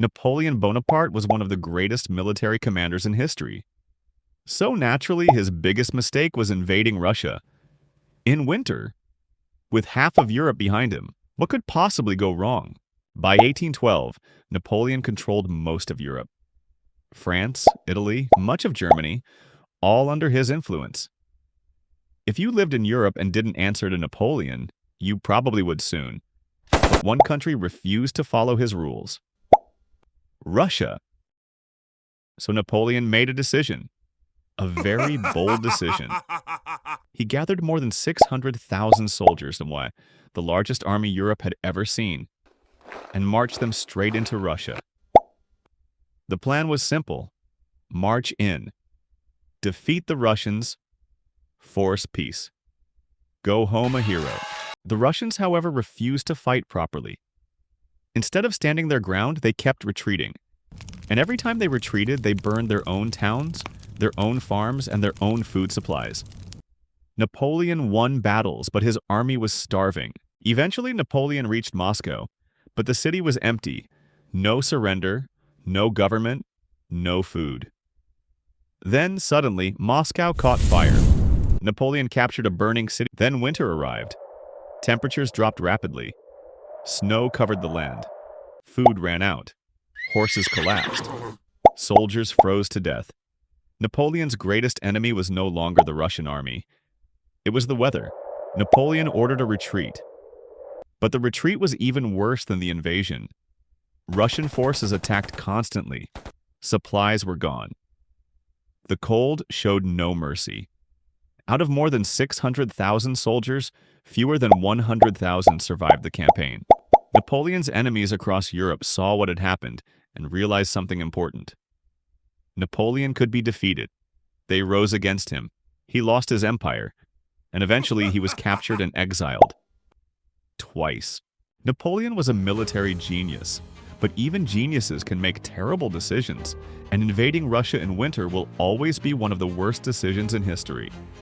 Napoleon Bonaparte was one of the greatest military commanders in history. So naturally, his biggest mistake was invading Russia. In winter, with half of Europe behind him, what could possibly go wrong? By 1812, Napoleon controlled most of Europe. France, Italy, much of Germany, all under his influence. If you lived in Europe and didn't answer to Napoleon, you probably would soon. But one country refused to follow his rules: Russia. So Napoleon made a decision, a very bold decision. He gathered more than 600,000 soldiers, the largest army Europe had ever seen, and marched them straight into Russia. The plan was simple: march in, defeat the Russians, force peace, go home a hero. The Russians, however, refused to fight properly. Instead of standing their ground, they kept retreating. And every time they retreated, they burned their own towns, their own farms, and their own food supplies. Napoleon won battles, but his army was starving. Eventually, Napoleon reached Moscow, but the city was empty. No surrender, no government, no food. Then, suddenly, Moscow caught fire. Napoleon captured a burning city. Then winter arrived. Temperatures dropped rapidly. Snow covered the land. Food ran out. Horses collapsed. Soldiers froze to death. Napoleon's greatest enemy was no longer the Russian army. It was the weather. Napoleon ordered a retreat. But the retreat was even worse than the invasion. Russian forces attacked constantly. Supplies were gone. The cold showed no mercy. Out of more than 600,000 soldiers, fewer than 100,000 survived the campaign. Napoleon's enemies across Europe saw what had happened and realized something important. Napoleon could be defeated. They rose against him. He lost his empire, and eventually he was captured and exiled. Twice. Napoleon was a military genius, but even geniuses can make terrible decisions, and invading Russia in winter will always be one of the worst decisions in history.